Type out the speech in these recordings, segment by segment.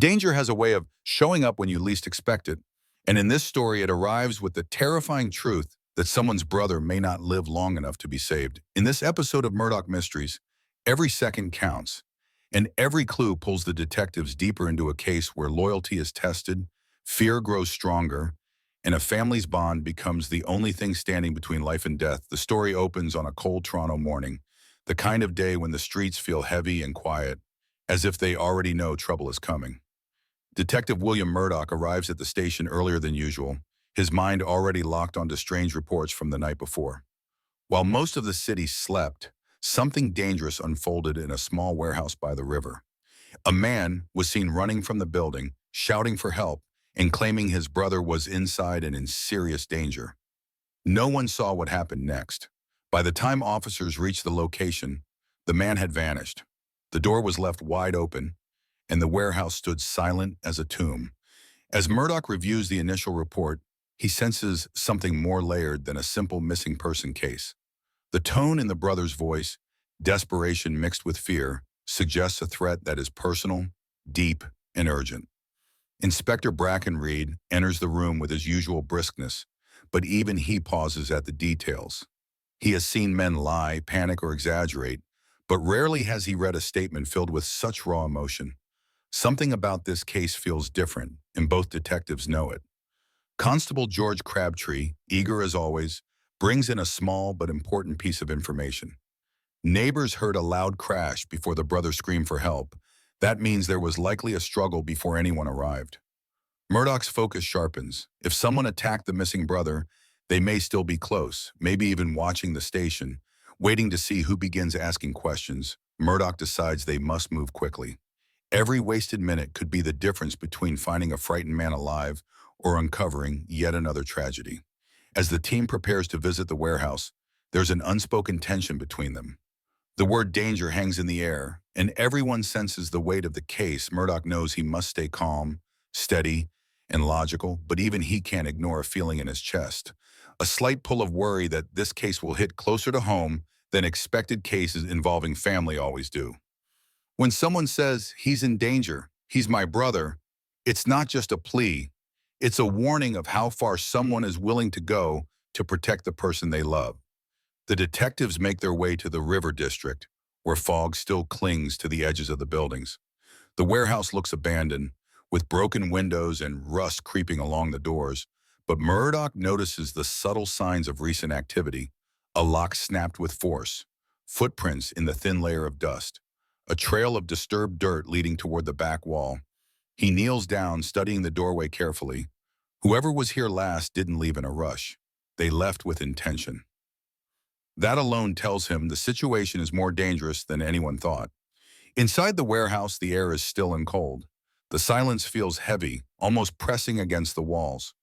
Danger has a way of showing up when you least expect it, and in this story it arrives with the terrifying truth that someone's brother may not live long enough to be saved. In this episode of Murdoch Mysteries, every second counts, and every clue pulls the detectives deeper into a case where loyalty is tested, fear grows stronger, and a family's bond becomes the only thing standing between life and death. The story opens on a cold Toronto morning, the kind of day when the streets feel heavy and quiet, as if they already know trouble is coming. Detective William Murdoch arrives at the station earlier than usual, his mind already locked onto strange reports from the night before. While most of the city slept, something dangerous unfolded in a small warehouse by the river. A man was seen running from the building, shouting for help, and claiming his brother was inside and in serious danger. No one saw what happened next. By the time officers reached the location, the man had vanished. The door was left wide open, and the warehouse stood silent as a tomb. As Murdoch reviews the initial report, he senses something more layered than a simple missing person case. The tone in the brother's voice, desperation mixed with fear, suggests a threat that is personal, deep, and urgent. Inspector Brackenreed enters the room with his usual briskness, but even he pauses at the details. He has seen men lie, panic, or exaggerate, but rarely has he read a statement filled with such raw emotion. Something about this case feels different, and both detectives know it. Constable George Crabtree, eager as always, brings in a small but important piece of information. Neighbors heard a loud crash before the brother screamed for help. That means there was likely a struggle before anyone arrived. Murdoch's focus sharpens. If someone attacked the missing brother, they may still be close, maybe even watching the station, waiting to see who begins asking questions. Murdoch decides they must move quickly. Every wasted minute could be the difference between finding a frightened man alive or uncovering yet another tragedy. As the team prepares to visit the warehouse, there's an unspoken tension between them. The word danger hangs in the air, and everyone senses the weight of the case. Murdoch knows he must stay calm, steady, and logical, but even he can't ignore a feeling in his chest. A slight pull of worry that this case will hit closer to home than expected cases involving family always do. When someone says, "He's in danger, he's my brother," it's not just a plea, it's a warning of how far someone is willing to go to protect the person they love. The detectives make their way to the River District, where fog still clings to the edges of the buildings. The warehouse looks abandoned, with broken windows and rust creeping along the doors, but Murdoch notices the subtle signs of recent activity: a lock snapped with force, footprints in the thin layer of dust, a trail of disturbed dirt leading toward the back wall. He kneels down, studying the doorway carefully. Whoever was here last didn't leave in a rush. They left with intention. That alone tells him the situation is more dangerous than anyone thought. Inside the warehouse, the air is still and cold. The silence feels heavy, almost pressing against the walls.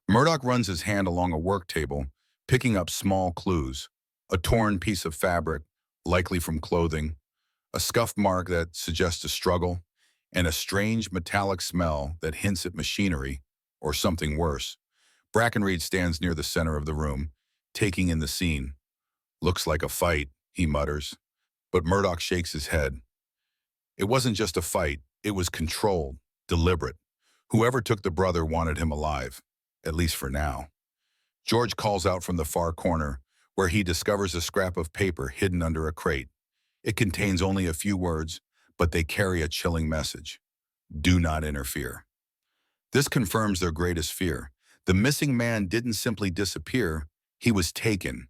Murdoch runs his hand along a work table, picking up small clues: a torn piece of fabric, likely from clothing, a scuff mark that suggests a struggle, and a strange metallic smell that hints at machinery or something worse. Brackenreed stands near the center of the room, taking in the scene. "Looks like a fight," he mutters, but Murdoch shakes his head. It wasn't just a fight, it was controlled, deliberate. Whoever took the brother wanted him alive, at least for now. George calls out from the far corner, where he discovers a scrap of paper hidden under a crate. It contains only a few words, but they carry a chilling message: "Do not interfere." This confirms their greatest fear. The missing man didn't simply disappear, he was taken,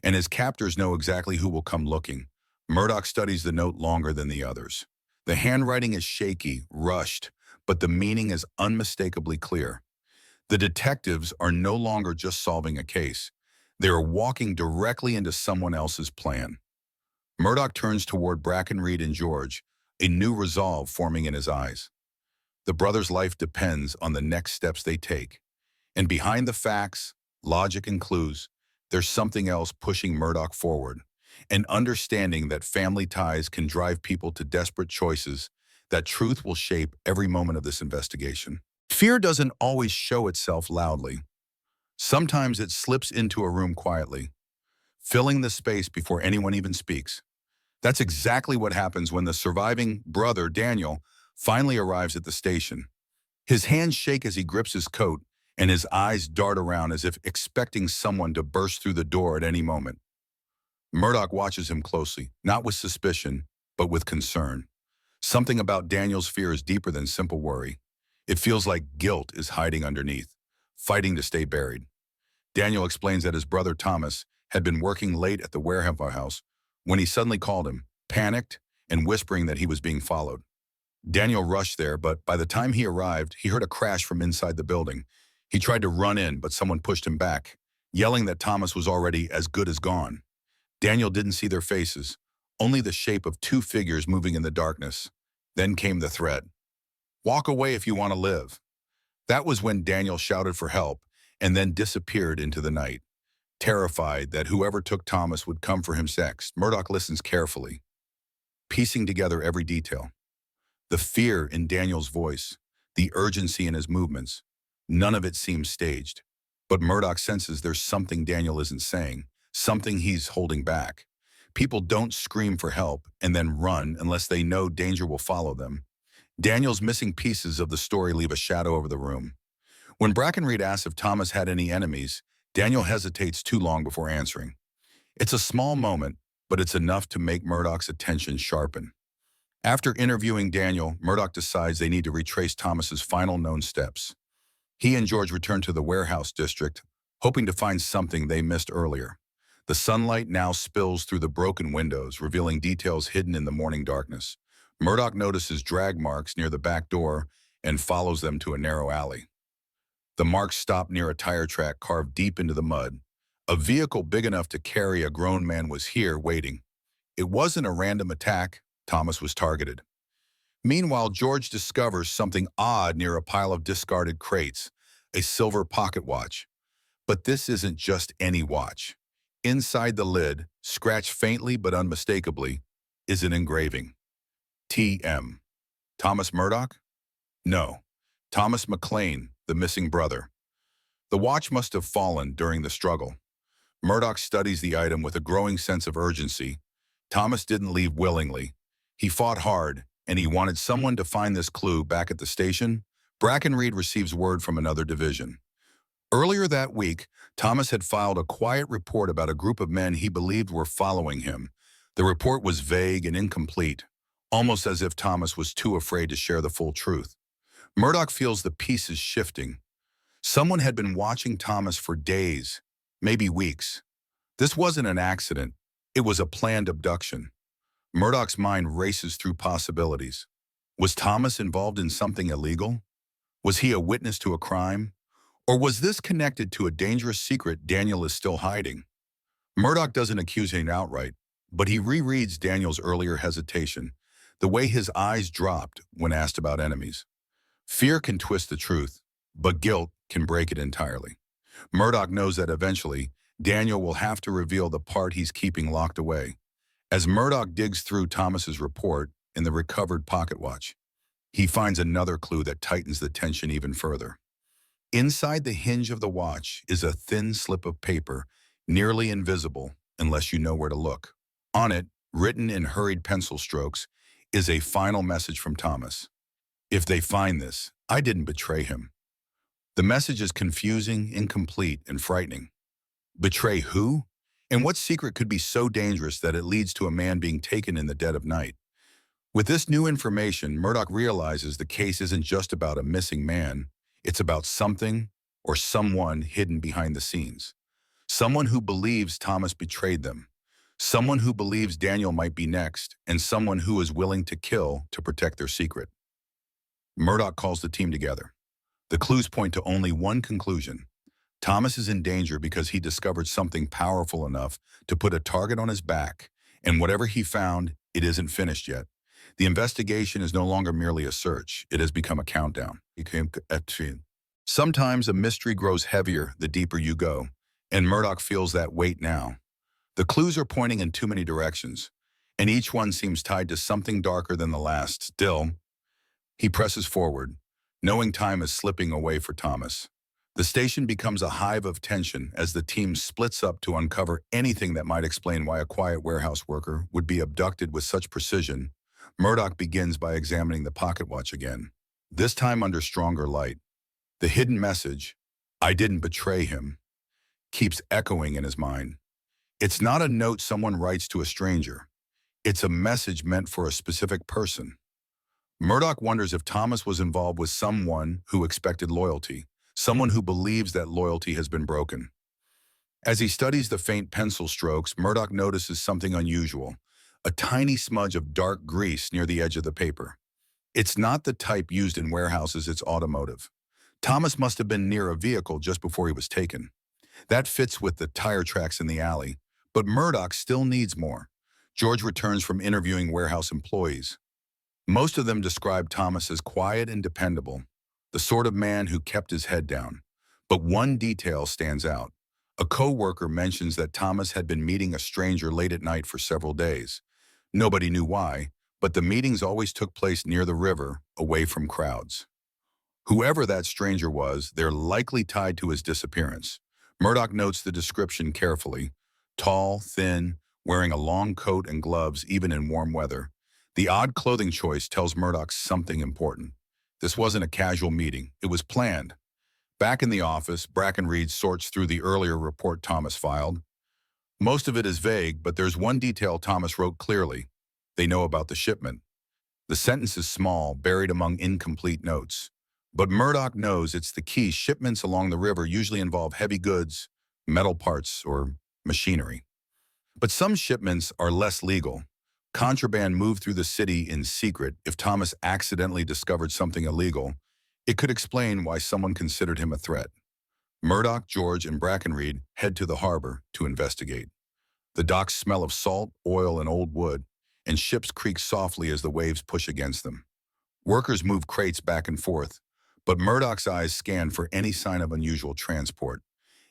and his captors know exactly who will come looking. Murdoch studies the note longer than the others. The handwriting is shaky, rushed, but the meaning is unmistakably clear. The detectives are no longer just solving a case. They are walking directly into someone else's plan. Murdoch turns toward Brackenreed and George, a new resolve forming in his eyes. The brothers' life depends on the next steps they take. And behind the facts, logic, and clues, there's something else pushing Murdoch forward: an understanding that family ties can drive people to desperate choices, that truth will shape every moment of this investigation. Fear doesn't always show itself loudly. Sometimes it slips into a room quietly, filling the space before anyone even speaks. That's exactly what happens when the surviving brother, Daniel, finally arrives at the station. His hands shake as he grips his coat, and his eyes dart around as if expecting someone to burst through the door at any moment. Murdoch watches him closely, not with suspicion, but with concern. Something about Daniel's fear is deeper than simple worry. It feels like guilt is hiding underneath, fighting to stay buried. Daniel explains that his brother Thomas had been working late at the warehouse when he suddenly called him, panicked and whispering that he was being followed. Daniel rushed there, but by the time he arrived, he heard a crash from inside the building. He tried to run in, but someone pushed him back, yelling that Thomas was already as good as gone. Daniel didn't see their faces, only the shape of two figures moving in the darkness. Then came the threat. "Walk away if you want to live." That was when Daniel shouted for help and then disappeared into the night. Terrified that whoever took Thomas would come for him next, Murdoch listens carefully, piecing together every detail. The fear in Daniel's voice, the urgency in his movements, none of it seems staged. But Murdoch senses there's something Daniel isn't saying, something he's holding back. People don't scream for help and then run unless they know danger will follow them. Daniel's missing pieces of the story leave a shadow over the room. When Brackenreed asks if Thomas had any enemies, Daniel hesitates too long before answering. It's a small moment, but it's enough to make Murdoch's attention sharpen. After interviewing Daniel, Murdoch decides they need to retrace Thomas's final known steps. He and George return to the warehouse district, hoping to find something they missed earlier. The sunlight now spills through the broken windows, revealing details hidden in the morning darkness. Murdoch notices drag marks near the back door and follows them to a narrow alley. The marks stop near a tire track carved deep into the mud. A vehicle big enough to carry a grown man was here waiting. It wasn't a random attack. Thomas was targeted. Meanwhile, George discovers something odd near a pile of discarded crates, a silver pocket watch. But this isn't just any watch. Inside the lid, scratched faintly but unmistakably, is an engraving. T.M. Thomas Murdoch? No. Thomas McLean, the missing brother. The watch must have fallen during the struggle. Murdoch studies the item with a growing sense of urgency. Thomas didn't leave willingly. He fought hard, and he wanted someone to find this clue back at the station. Brackenreed receives word from another division. Earlier that week, Thomas had filed a quiet report about a group of men he believed were following him. The report was vague and incomplete, almost as if Thomas was too afraid to share the full truth. Murdoch feels the pieces shifting. Someone had been watching Thomas for days, maybe weeks. This wasn't an accident. It was a planned abduction. Murdoch's mind races through possibilities. Was Thomas involved in something illegal? Was he a witness to a crime? Or was this connected to a dangerous secret Daniel is still hiding? Murdoch doesn't accuse him outright, but he rereads Daniel's earlier hesitation, the way his eyes dropped when asked about enemies. Fear can twist the truth, but guilt can break it entirely. Murdoch knows that eventually, Daniel will have to reveal the part he's keeping locked away. As Murdoch digs through Thomas's report in the recovered pocket watch, he finds another clue that tightens the tension even further. Inside the hinge of the watch is a thin slip of paper, nearly invisible unless you know where to look. On it, written in hurried pencil strokes, is a final message from Thomas. "If they find this, I didn't betray him." The message is confusing, incomplete, and frightening. Betray who? And what secret could be so dangerous that it leads to a man being taken in the dead of night? With this new information, Murdoch realizes the case isn't just about a missing man. It's about something or someone hidden behind the scenes. Someone who believes Thomas betrayed them. Someone who believes Daniel might be next, and someone who is willing to kill to protect their secret. Murdoch calls the team together. The clues point to only one conclusion. Thomas is in danger because he discovered something powerful enough to put a target on his back, and whatever he found, it isn't finished yet. The investigation is no longer merely a search. It has become a countdown. Sometimes a mystery grows heavier the deeper you go, and Murdoch feels that weight now. The clues are pointing in too many directions, and each one seems tied to something darker than the last. Still, he presses forward, knowing time is slipping away for Thomas. The station becomes a hive of tension as the team splits up to uncover anything that might explain why a quiet warehouse worker would be abducted with such precision. Murdoch begins by examining the pocket watch again, this time under stronger light. The hidden message, "I didn't betray him," keeps echoing in his mind. It's not a note someone writes to a stranger. It's a message meant for a specific person. Murdoch wonders if Thomas was involved with someone who expected loyalty, someone who believes that loyalty has been broken. As he studies the faint pencil strokes, Murdoch notices something unusual, a tiny smudge of dark grease near the edge of the paper. It's not the type used in warehouses, it's automotive. Thomas must have been near a vehicle just before he was taken. That fits with the tire tracks in the alley, but Murdoch still needs more. George returns from interviewing warehouse employees. Most of them describe Thomas as quiet and dependable, the sort of man who kept his head down. But one detail stands out. A co-worker mentions that Thomas had been meeting a stranger late at night for several days. Nobody knew why, but the meetings always took place near the river, away from crowds. Whoever that stranger was, they're likely tied to his disappearance. Murdoch notes the description carefully. Tall, thin, wearing a long coat and gloves even in warm weather. The odd clothing choice tells Murdoch something important. This wasn't a casual meeting. It was planned. Back in the office, Brackenreed sorts through the earlier report Thomas filed. Most of it is vague, but there's one detail Thomas wrote clearly. They know about the shipment. The sentence is small, buried among incomplete notes. But Murdoch knows it's the key. Shipments along the river usually involve heavy goods, metal parts, or machinery. But some shipments are less legal. Contraband moved through the city in secret. If Thomas accidentally discovered something illegal, it could explain why someone considered him a threat. Murdoch, George, and Brackenreed head to the harbor to investigate. The docks smell of salt, oil, and old wood, and ships creak softly as the waves push against them. Workers move crates back and forth, but Murdoch's eyes scan for any sign of unusual transport.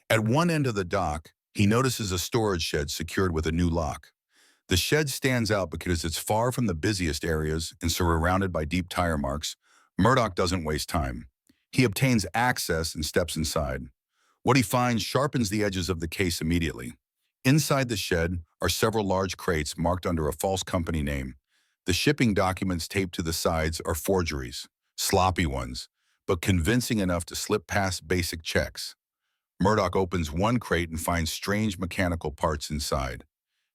At one end of the dock, he notices a storage shed secured with a new lock. The shed stands out because it's far from the busiest areas and surrounded by deep tire marks. Murdoch doesn't waste time. He obtains access and steps inside. What he finds sharpens the edges of the case immediately. Inside the shed are several large crates marked under a false company name. The shipping documents taped to the sides are forgeries, sloppy ones, but convincing enough to slip past basic checks. Murdoch opens one crate and finds strange mechanical parts inside.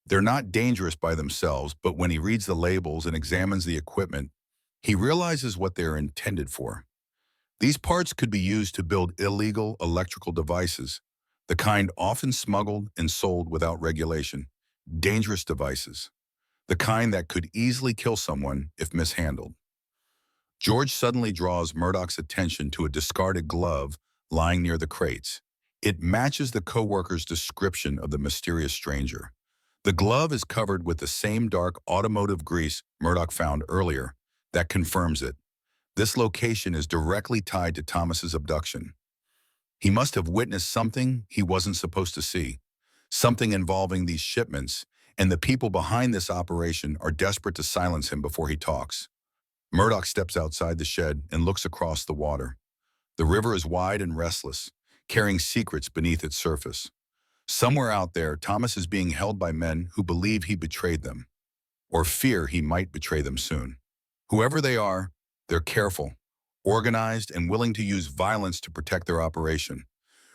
They're not dangerous by themselves, but when he reads the labels and examines the equipment, he realizes what they're intended for. These parts could be used to build illegal electrical devices, the kind often smuggled and sold without regulation. Dangerous devices, the kind that could easily kill someone if mishandled. George suddenly draws Murdoch's attention to a discarded glove lying near the crates. It matches the co-worker's description of the mysterious stranger. The glove is covered with the same dark automotive grease Murdoch found earlier. That confirms it. This location is directly tied to Thomas's abduction. He must have witnessed something he wasn't supposed to see, something involving these shipments, and the people behind this operation are desperate to silence him before he talks. Murdoch steps outside the shed and looks across the water. The river is wide and restless, carrying secrets beneath its surface. Somewhere out there, Thomas is being held by men who believe he betrayed them, or fear he might betray them soon. Whoever they are, they're careful, organized, and willing to use violence to protect their operation.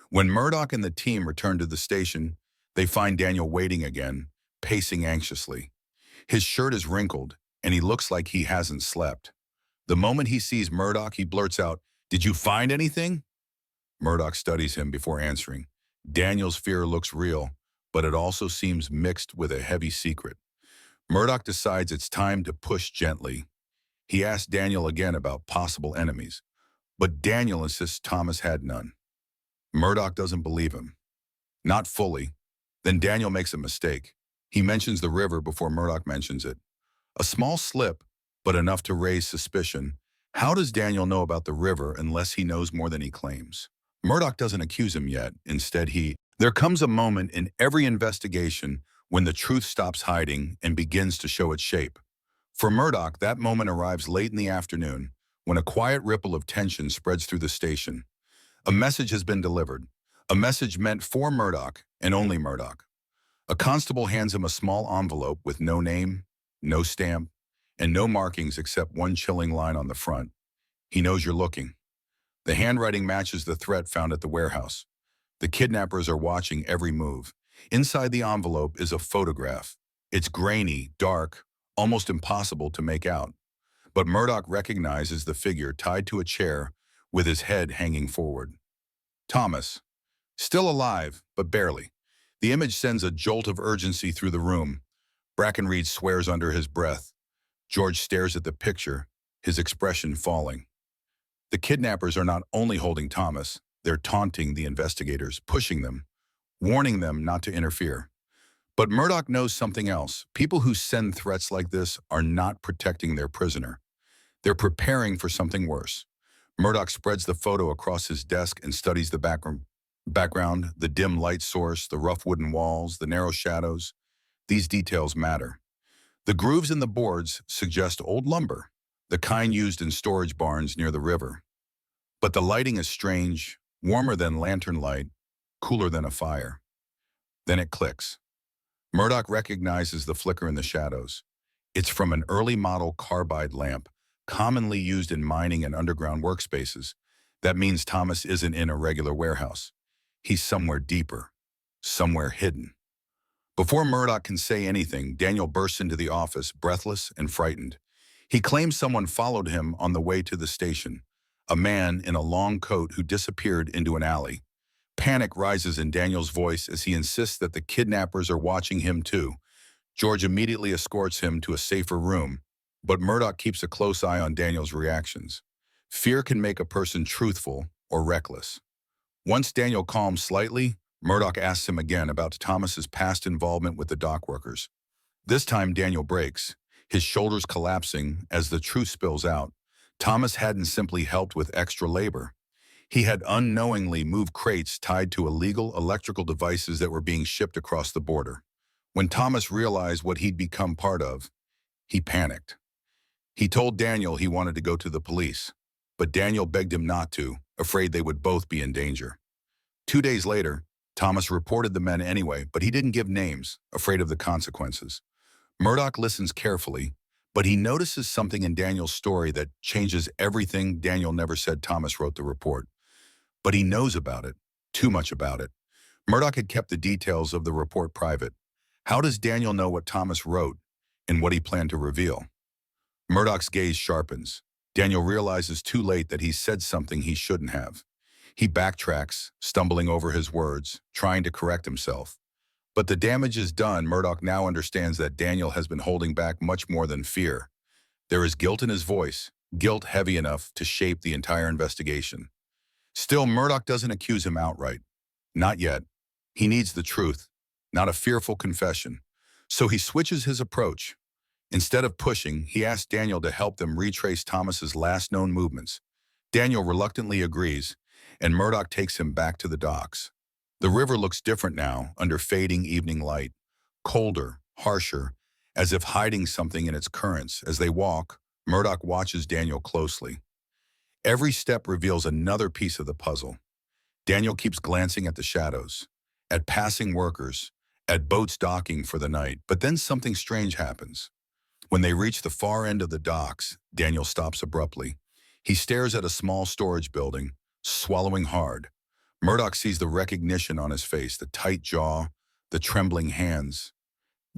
When Murdoch and the team return to the station, they find Daniel waiting again, pacing anxiously. His shirt is wrinkled, and he looks like he hasn't slept. The moment he sees Murdoch, he blurts out, "Did you find anything?" Murdoch studies him before answering. Daniel's fear looks real, but it also seems mixed with a heavy secret. Murdoch decides it's time to push gently. He asks Daniel again about possible enemies, but Daniel insists Thomas had none. Murdoch doesn't believe him. Not fully. Then Daniel makes a mistake. He mentions the river before Murdoch mentions it. A small slip, but enough to raise suspicion. How does Daniel know about the river unless he knows more than he claims? Murdoch doesn't accuse him yet. Instead, There comes a moment in every investigation when the truth stops hiding and begins to show its shape. For Murdoch, that moment arrives late in the afternoon, when a quiet ripple of tension spreads through the station. A message has been delivered, a message meant for Murdoch and only Murdoch. A constable hands him a small envelope with no name, no stamp, and no markings except one chilling line on the front. He knows you're looking. The handwriting matches the threat found at the warehouse. The kidnappers are watching every move. Inside the envelope is a photograph. It's grainy, dark, almost impossible to make out. But Murdoch recognizes the figure tied to a chair with his head hanging forward. Thomas. Still alive, but barely. The image sends a jolt of urgency through the room. Brackenreed swears under his breath. George stares at the picture, his expression falling. The kidnappers are not only holding Thomas, they're taunting the investigators, pushing them, warning them not to interfere. But Murdoch knows something else. People who send threats like this are not protecting their prisoner. They're preparing for something worse. Murdoch spreads the photo across his desk and studies the background, the dim light source, the rough wooden walls, the narrow shadows. These details matter. The grooves in the boards suggest old lumber, the kind used in storage barns near the river. But the lighting is strange, warmer than lantern light, cooler than a fire. Then it clicks. Murdoch recognizes the flicker in the shadows. It's from an early model carbide lamp, commonly used in mining and underground workspaces. That means Thomas isn't in a regular warehouse. He's somewhere deeper, somewhere hidden. Before Murdoch can say anything, Daniel bursts into the office, breathless and frightened. He claims someone followed him on the way to the station, a man in a long coat who disappeared into an alley. Panic rises in Daniel's voice as he insists that the kidnappers are watching him too. George immediately escorts him to a safer room, but Murdoch keeps a close eye on Daniel's reactions. Fear can make a person truthful or reckless. Once Daniel calms slightly, Murdoch asks him again about Thomas's past involvement with the dock workers. This time Daniel breaks, his shoulders collapsing as the truth spills out. Thomas hadn't simply helped with extra labor. He had unknowingly moved crates tied to illegal electrical devices that were being shipped across the border. When Thomas realized what he'd become part of, he panicked. He told Daniel he wanted to go to the police, but Daniel begged him not to, afraid they would both be in danger. 2 days later, Thomas reported the men anyway, but he didn't give names, afraid of the consequences. Murdoch listens carefully, but he notices something in Daniel's story that changes everything. Daniel never said Thomas wrote the report, but he knows about it, too much about it. Murdoch had kept the details of the report private. How does Daniel know what Thomas wrote and what he planned to reveal? Murdoch's gaze sharpens. Daniel realizes too late that he said something he shouldn't have. He backtracks, stumbling over his words, trying to correct himself. But the damage is done. Murdoch now understands that Daniel has been holding back much more than fear. There is guilt in his voice, guilt heavy enough to shape the entire investigation. Still, Murdoch doesn't accuse him outright. Not yet. He needs the truth, not a fearful confession. So he switches his approach. Instead of pushing, he asks Daniel to help them retrace Thomas's last known movements. Daniel reluctantly agrees, and Murdoch takes him back to the docks. The river looks different now, under fading evening light, colder, harsher, as if hiding something in its currents. As they walk, Murdoch watches Daniel closely. Every step reveals another piece of the puzzle. Daniel keeps glancing at the shadows, at passing workers, at boats docking for the night, but then something strange happens. When they reach the far end of the docks, Daniel stops abruptly. He stares at a small storage building, swallowing hard. Murdoch sees the recognition on his face, the tight jaw, the trembling hands.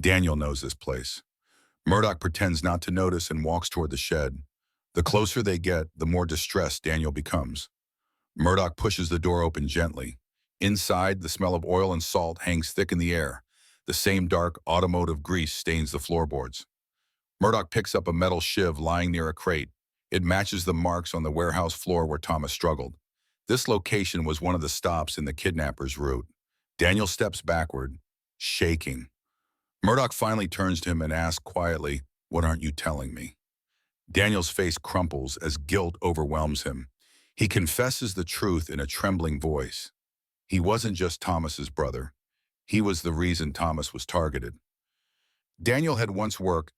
Daniel knows this place. Murdoch pretends not to notice and walks toward the shed. The closer they get, the more distressed Daniel becomes. Murdoch pushes the door open gently. Inside, the smell of oil and salt hangs thick in the air. The same dark automotive grease stains the floorboards. Murdoch picks up a metal shiv lying near a crate. It matches the marks on the warehouse floor where Thomas struggled. This location was one of the stops in the kidnapper's route. Daniel steps backward, shaking. Murdoch finally turns to him and asks quietly, "What aren't you telling me?" Daniel's face crumples as guilt overwhelms him. He confesses the truth in a trembling voice. He wasn't just Thomas's brother. He was the reason Thomas was targeted. Daniel had once worked